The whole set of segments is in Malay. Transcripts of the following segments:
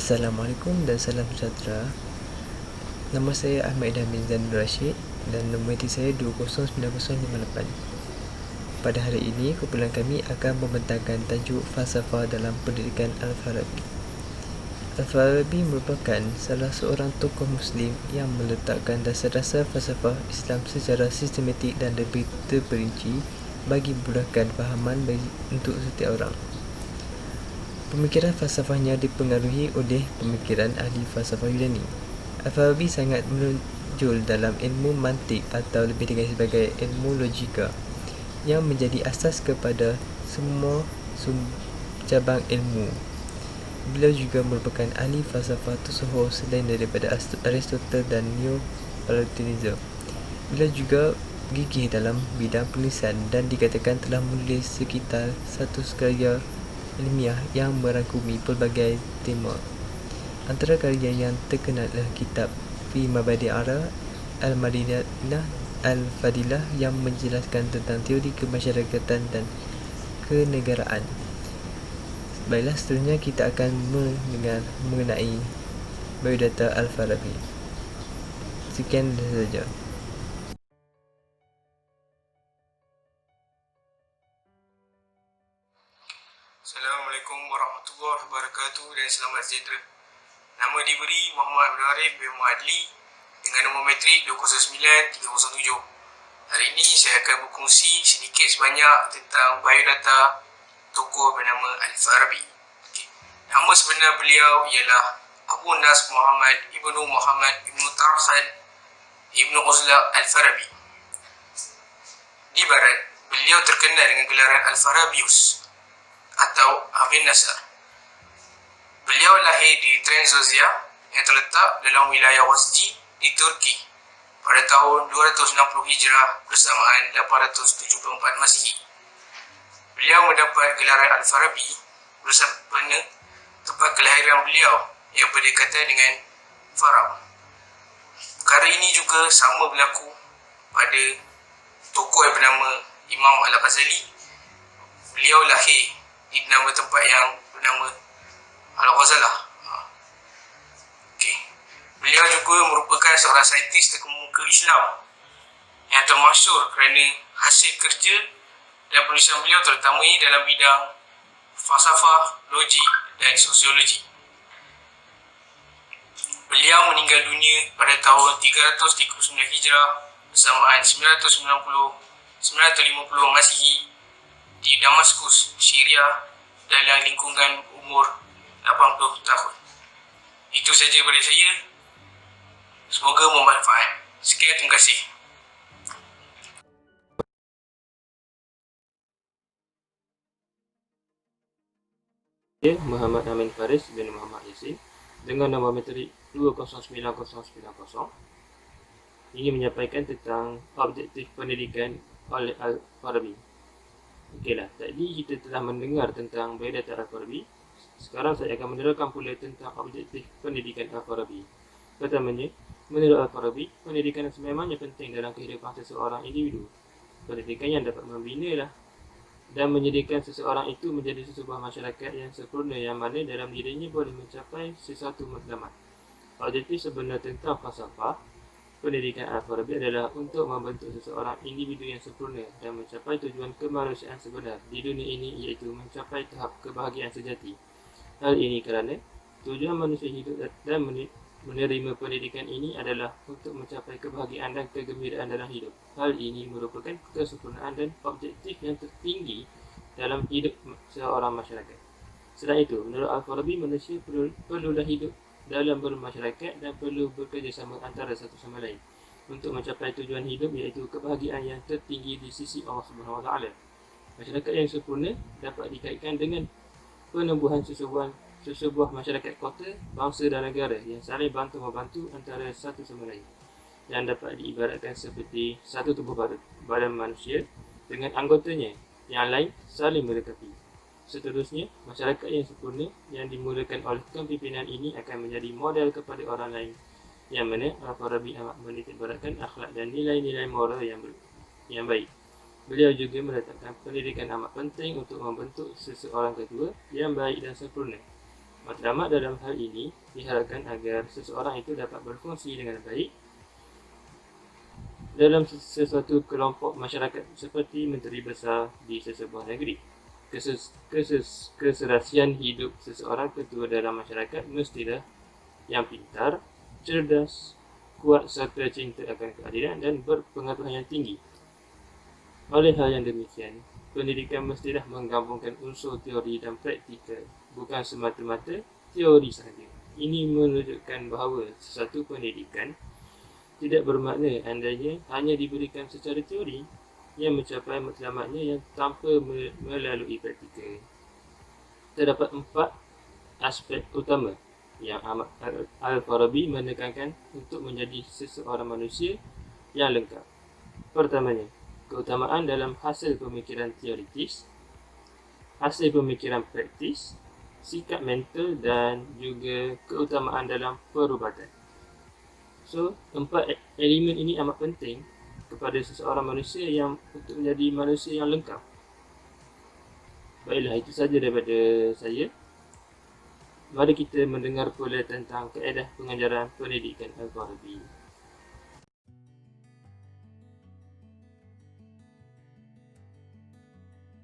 Assalamualaikum dan salam sejahtera. Nama saya Ahmad Idhamin Zainul Rashid dan nombor ID saya 209058. Pada hari ini, kumpulan kami akan membentangkan tajuk falsafah dalam pendidikan Al-Farabi. Al-Farabi merupakan salah seorang tokoh Muslim yang meletakkan dasar-dasar falsafah Islam secara sistematik dan lebih terperinci bagi memudahkan fahaman untuk setiap orang. Pemikiran falsafahnya dipengaruhi oleh pemikiran ahli falsafah Yunani. Al-Farabi sangat menonjol dalam ilmu mantik atau lebih dikenali sebagai ilmu logika yang menjadi asas kepada semua cabang ilmu. Beliau juga merupakan ahli falsafah tersohor selain daripada Aristotle dan Neoplatonisme. Beliau juga gigih dalam bidang penulisan dan dikatakan telah menulis sekitar 100 karya ilmiah yang merangkumi pelbagai tema. Antara karya yang terkenal adalah kitab Fi Mabadi' Ara Al-Madinah Al-Fadilah yang menjelaskan tentang teori kemasyarakatan dan kenegaraan. Baiklah, seterusnya kita akan mendengar mengenai biodata Al-Farabi. Sekian sahaja. Assalamualaikum warahmatullahi wabarakatuh dan selamat sejahtera. Nama diberi Muhammad Abdul Arif bin Muadli dengan nombor metrik 209307. Hari ini saya akan berkongsi sedikit sebanyak tentang biodata tokoh bernama Al-Farabi. Nama sebenar beliau ialah Abu Nas Muhammad Ibnu Muhammad Ibnu Tarkhan Ibnu Uzla Al-Farabi. Di barat, beliau terkenal dengan gelaran Al-Farabius atau Avin Nasr. Beliau lahir di Transozia yang terletak dalam wilayah Wasdi di Turki pada tahun 260 Hijrah bersamaan 874 Masihi. Beliau mendapat gelaran Al-Farabi bersama tempat kelahiran beliau yang berdekatan dengan Farab. Perkara ini juga sama berlaku pada tokoh yang bernama Imam Al-Ghazali. Beliau lahir di nama tempat yang bernama Al-Ghazalah. Beliau juga merupakan seorang saintis terkemuka Islam yang termasyhur kerana hasil kerja dan penulisan beliau terutama dalam bidang falsafah, logik dan sosiologi. Beliau meninggal dunia pada tahun 339 Hijrah bersamaan 950 Masihi di Damaskus, Syria dalam lingkungan umur 80 tahun. Itu saja daripada saya. Semoga bermanfaat. Sekian, terima kasih. Saya Muhammad Amin Faris bin Muhammad Yasin dengan nombor metrik 209090 ingin menyampaikan tentang objektif pendidikan oleh Al-Farabi. Okeylah, tadi kita telah mendengar tentang biodata Al-Farabi. Sekarang saya akan menerangkan pula tentang objektif pendidikan Al-Farabi. Pertamanya, menurut Al-Farabi, pendidikan sememangnya penting dalam kehidupan seseorang individu. Pendidikan yang dapat membina dan menjadikan seseorang itu menjadi sebuah masyarakat yang sempurna yang mana dalam dirinya boleh mencapai sesuatu matlamat. Objektif sebenar tentang falsafah pendidikan Al-Farabi adalah untuk membentuk seseorang individu yang sempurna dan mencapai tujuan kemanusiaan sebenar di dunia ini, iaitu mencapai tahap kebahagiaan sejati. Hal ini kerana tujuan manusia hidup dan menerima pendidikan ini adalah untuk mencapai kebahagiaan dan kegembiraan dalam hidup. Hal ini merupakan kesempurnaan dan objektif yang tertinggi dalam hidup seorang masyarakat. Selain itu, menurut Al-Farabi, manusia perlulah hidup dalam bermasyarakat dan perlu bekerjasama antara satu sama lain untuk mencapai tujuan hidup, iaitu kebahagiaan yang tertinggi di sisi Allah Subhanahu Wa Taala. Masyarakat yang sempurna dapat dikaitkan dengan penumbuhan sesebuah masyarakat kota, bangsa dan negara yang saling bantu-membantu antara satu sama lain, yang dapat diibaratkan seperti satu tubuh badan manusia dengan anggotanya yang lain saling melengkapi. Seterusnya, masyarakat yang sempurna yang dimulakan oleh kepimpinan ini akan menjadi model kepada orang lain, yang mana Al-Farabi amat menitikberatkan akhlak dan nilai-nilai moral yang baik. Beliau juga meletakkan pendidikan amat penting untuk membentuk seseorang kedua yang baik dan sempurna. Matlamat dalam hal ini diharapkan agar seseorang itu dapat berfungsi dengan baik dalam sesuatu kelompok masyarakat seperti menteri besar di sesebuah negeri. Keserasian hidup seseorang ketua dalam masyarakat mestilah yang pintar, cerdas, kuat serta cinta akan keadilan dan berpengetahuan yang tinggi. Oleh hal yang demikian, pendidikan mestilah menggabungkan unsur teori dan praktikal, bukan semata-mata teori sahaja. Ini menunjukkan bahawa sesuatu pendidikan tidak bermakna andainya hanya diberikan secara teori yang mencapai matlamatnya yang tanpa melalui praktikal. Terdapat 4 aspek utama yang Ahmad Al-Farabi menekankan untuk menjadi seseorang manusia yang lengkap. Pertamanya, keutamaan dalam hasil pemikiran teoritis, hasil pemikiran praktis, sikap mental dan juga keutamaan dalam perubatan. So, 4 elemen ini amat penting kepada seseorang manusia yang untuk menjadi manusia yang lengkap. Baiklah, itu saja daripada saya. Mari kita mendengar pula tentang kaedah pengajaran pendidikan Al-Farabi.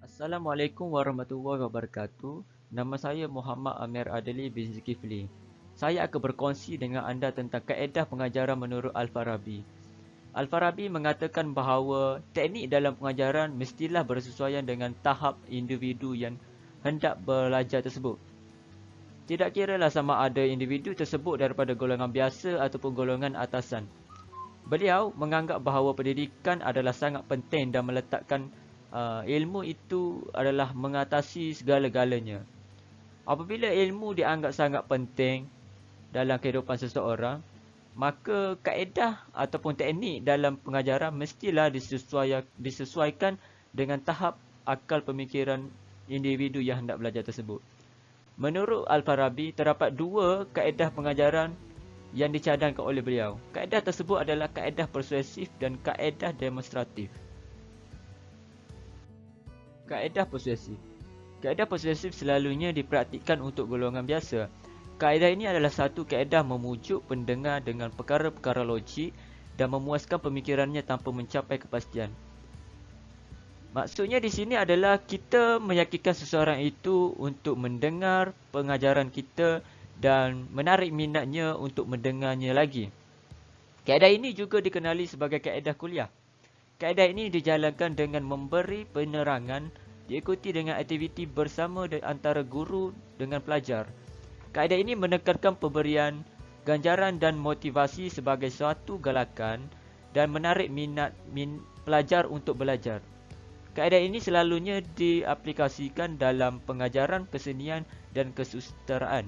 Assalamualaikum warahmatullahi wabarakatuh. Nama saya Muhammad Amir Adli bin Zulkifli. Saya akan berkongsi dengan anda tentang kaedah pengajaran menurut Al-Farabi. Al-Farabi mengatakan bahawa teknik dalam pengajaran mestilah bersesuaian dengan tahap individu yang hendak belajar tersebut. Tidak kiralah sama ada individu tersebut daripada golongan biasa ataupun golongan atasan. Beliau menganggap bahawa pendidikan adalah sangat penting dan meletakkan ilmu itu adalah mengatasi segala-galanya. Apabila ilmu dianggap sangat penting dalam kehidupan seseorang, maka kaedah ataupun teknik dalam pengajaran mestilah disesuaikan dengan tahap akal pemikiran individu yang hendak belajar tersebut. Menurut Al-Farabi, terdapat 2 kaedah pengajaran yang dicadangkan oleh beliau. Kaedah tersebut adalah kaedah persuasif dan kaedah demonstratif. Kaedah persuasif. Kaedah persuasif selalunya dipraktikkan untuk golongan biasa. Kaedah ini adalah satu kaedah memujuk pendengar dengan perkara-perkara logik dan memuaskan pemikirannya tanpa mencapai kepastian. Maksudnya di sini adalah kita meyakinkan seseorang itu untuk mendengar pengajaran kita dan menarik minatnya untuk mendengarnya lagi. Kaedah ini juga dikenali sebagai kaedah kuliah. Kaedah ini dijalankan dengan memberi penerangan diikuti dengan aktiviti bersama antara guru dengan pelajar. Kaedah ini menekankan pemberian ganjaran dan motivasi sebagai suatu galakan dan menarik minat pelajar untuk belajar. Kaedah ini selalunya diaplikasikan dalam pengajaran kesenian dan kesusasteraan.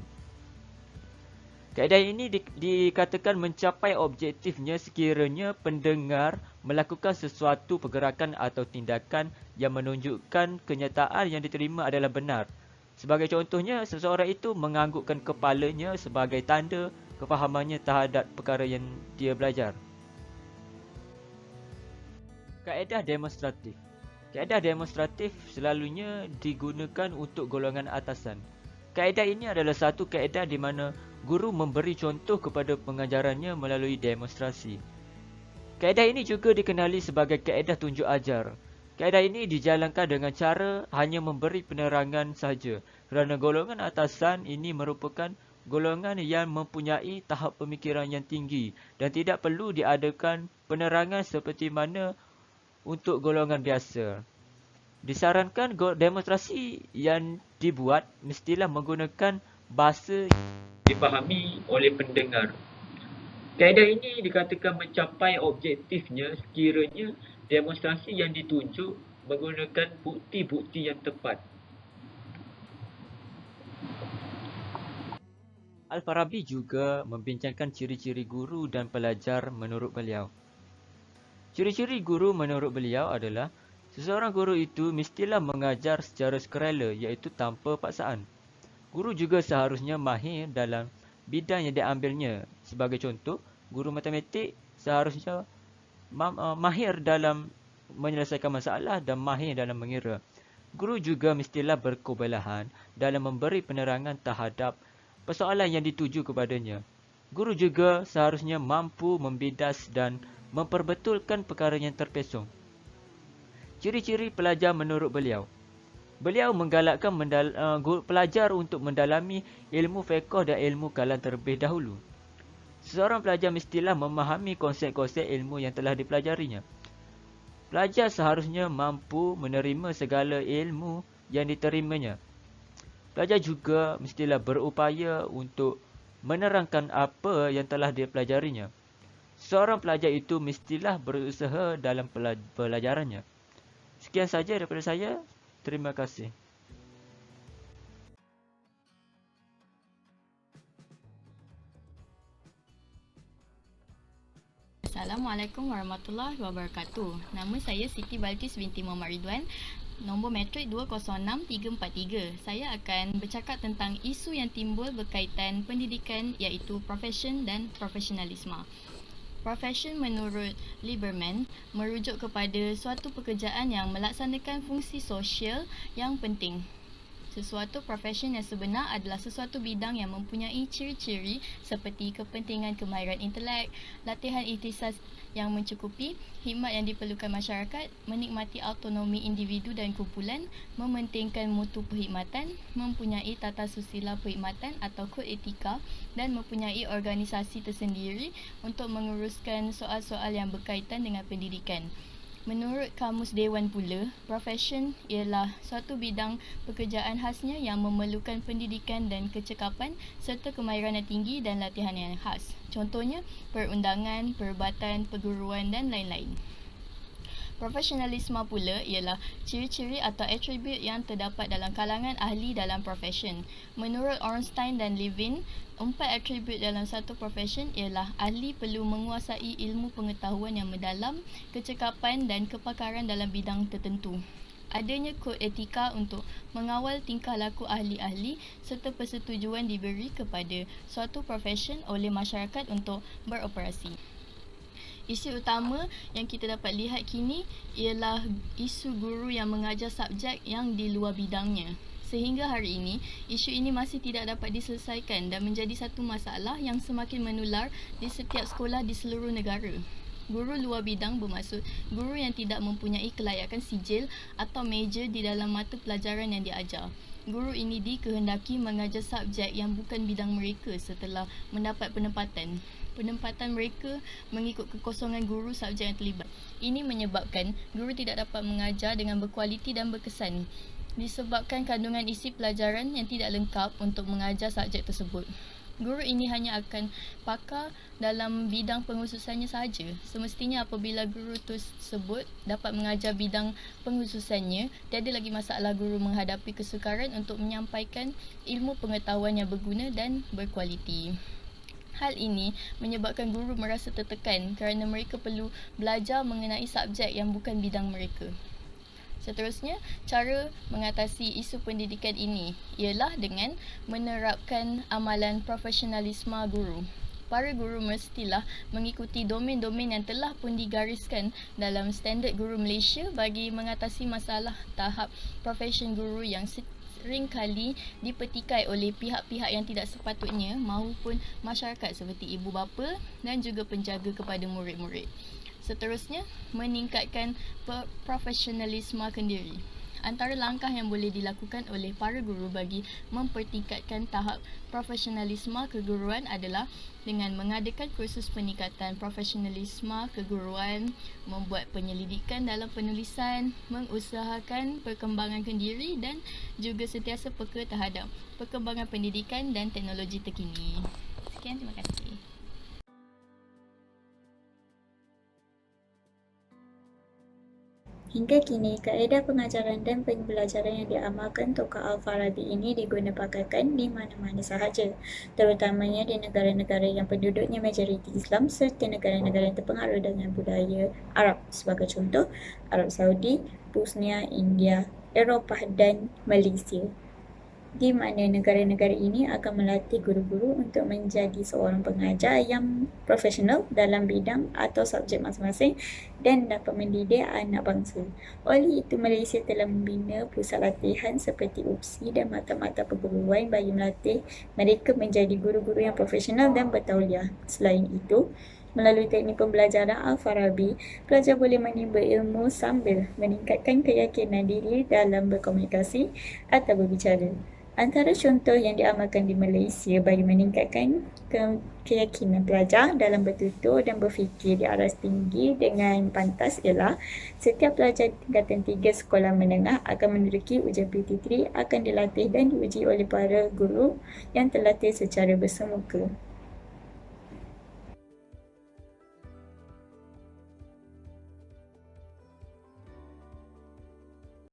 Kaedah ini dikatakan mencapai objektifnya sekiranya pendengar melakukan sesuatu pergerakan atau tindakan yang menunjukkan kenyataan yang diterima adalah benar. Sebagai contohnya, seseorang itu menganggukkan kepalanya sebagai tanda kefahamannya terhadap perkara yang dia belajar. Kaedah demonstratif. Kaedah demonstratif selalunya digunakan untuk golongan atasan. Kaedah ini adalah satu kaedah di mana guru memberi contoh kepada pengajarannya melalui demonstrasi. Kaedah ini juga dikenali sebagai kaedah tunjuk ajar. Kaedah ini dijalankan dengan cara hanya memberi penerangan sahaja, kerana golongan atasan ini merupakan golongan yang mempunyai tahap pemikiran yang tinggi dan tidak perlu diadakan penerangan seperti mana untuk golongan biasa. Disarankan demonstrasi yang dibuat mestilah menggunakan bahasa yang dipahami oleh pendengar. Kaedah ini dikatakan mencapai objektifnya sekiranya demonstrasi yang ditunjuk menggunakan bukti-bukti yang tepat. Al-Farabi juga membincangkan ciri-ciri guru dan pelajar menurut beliau. Ciri-ciri guru menurut beliau adalah seseorang guru itu mestilah mengajar secara sukarela, iaitu tanpa paksaan. Guru juga seharusnya mahir dalam bidang yang diambilnya. Sebagai contoh, guru matematik seharusnya mahir dalam menyelesaikan masalah dan mahir dalam mengira. Guru juga mestilah berkebalahan dalam memberi penerangan terhadap persoalan yang dituju kepadanya. Guru juga seharusnya mampu membidas dan memperbetulkan perkara yang terpesong. Ciri-ciri pelajar menurut beliau. Beliau menggalakkan pelajar untuk mendalami ilmu fiqh dan ilmu kalam terlebih dahulu. Seseorang pelajar mestilah memahami konsep-konsep ilmu yang telah dipelajarinya. Pelajar seharusnya mampu menerima segala ilmu yang diterimanya. Pelajar juga mestilah berupaya untuk menerangkan apa yang telah dipelajarinya. Seorang pelajar itu mestilah berusaha dalam pelajarannya. Sekian saja daripada saya. Terima kasih. Assalamualaikum warahmatullahi wabarakatuh. Nama saya Siti Balkis binti Muhammad Ridwan. Nombor matrik 206343. Saya akan bercakap tentang isu yang timbul berkaitan pendidikan iaitu profession dan profesionalisme. Profession menurut Lieberman merujuk kepada suatu pekerjaan yang melaksanakan fungsi sosial yang penting. Sesuatu profession yang sebenar adalah sesuatu bidang yang mempunyai ciri-ciri seperti kepentingan kemahiran intelek, latihan ikhtisas yang mencukupi, khidmat yang diperlukan masyarakat, menikmati autonomi individu dan kumpulan, mementingkan mutu perkhidmatan, mempunyai tata susila perkhidmatan atau kod etika dan mempunyai organisasi tersendiri untuk menguruskan soal-soal yang berkaitan dengan pendidikan. Menurut Kamus Dewan pula, profession ialah suatu bidang pekerjaan khasnya yang memerlukan pendidikan dan kecekapan serta kemahiran yang tinggi dan latihan yang khas. Contohnya, perundangan, perubatan, perguruan dan lain-lain. Profesionalisme pula ialah ciri-ciri atau atribut yang terdapat dalam kalangan ahli dalam profession. Menurut Ornstein dan Levin, 4 atribut dalam satu profession ialah ahli perlu menguasai ilmu pengetahuan yang mendalam, kecekapan dan kepakaran dalam bidang tertentu. Adanya kod etika untuk mengawal tingkah laku ahli-ahli serta persetujuan diberi kepada suatu profession oleh masyarakat untuk beroperasi. Isu utama yang kita dapat lihat kini ialah isu guru yang mengajar subjek yang di luar bidangnya. Sehingga hari ini, isu ini masih tidak dapat diselesaikan dan menjadi satu masalah yang semakin menular di setiap sekolah di seluruh negara. Guru luar bidang bermaksud guru yang tidak mempunyai kelayakan sijil atau meja di dalam mata pelajaran yang diajar. Guru ini dikehendaki mengajar subjek yang bukan bidang mereka setelah mendapat penempatan. Penempatan mereka mengikut kekosongan guru subjek yang terlibat. Ini menyebabkan guru tidak dapat mengajar dengan berkualiti dan berkesan disebabkan kandungan isi pelajaran yang tidak lengkap untuk mengajar subjek tersebut. Guru ini hanya akan pakar dalam bidang pengkhususannya sahaja. Semestinya apabila guru tersebut dapat mengajar bidang pengkhususannya, tiada lagi masalah guru menghadapi kesukaran untuk menyampaikan ilmu pengetahuan yang berguna dan berkualiti. Hal ini menyebabkan guru merasa tertekan kerana mereka perlu belajar mengenai subjek yang bukan bidang mereka. Seterusnya, cara mengatasi isu pendidikan ini ialah dengan menerapkan amalan profesionalisme guru. Para guru mestilah mengikuti domain-domain yang telah pun digariskan dalam Standard Guru Malaysia bagi mengatasi masalah tahap profession guru yang sering kali dipetikai oleh pihak-pihak yang tidak sepatutnya maupun masyarakat seperti ibu bapa dan juga penjaga kepada murid-murid. Seterusnya, meningkatkan profesionalisme kendiri. Antara langkah yang boleh dilakukan oleh para guru bagi mempertingkatkan tahap profesionalisme keguruan adalah dengan mengadakan kursus peningkatan profesionalisme keguruan, membuat penyelidikan dalam penulisan, mengusahakan perkembangan kendiri dan juga sentiasa peka terhadap perkembangan pendidikan dan teknologi terkini. Sekian, terima kasih. Hingga kini, kaedah pengajaran dan pembelajaran yang diamalkan Toka Al-Farabi ini digunapakarkan di mana-mana sahaja, terutamanya di negara-negara yang penduduknya majoriti Islam serta negara-negara yang terpengaruh dengan budaya Arab, sebagai contoh Arab Saudi, Bosnia, India, Eropah dan Malaysia. di mana negara-negara ini akan melatih guru-guru untuk menjadi seorang pengajar yang profesional dalam bidang atau subjek masing-masing dan dapat mendidik anak bangsa. Oleh itu, Malaysia telah membina pusat latihan seperti UPSI dan mata-mata perguruan bagi melatih mereka menjadi guru-guru yang profesional dan bertauliah. Selain itu, melalui teknik pembelajaran Al-Farabi, pelajar boleh menimba ilmu sambil meningkatkan keyakinan diri dalam berkomunikasi atau berbicara. Antara contoh yang diamalkan di Malaysia bagi meningkatkan keyakinan pelajar dalam bertutur dan berfikir di aras tinggi dengan pantas ialah setiap pelajar tingkatan 3 sekolah menengah akan menduduki ujian PT3 akan dilatih dan diuji oleh para guru yang terlatih secara bersemuka.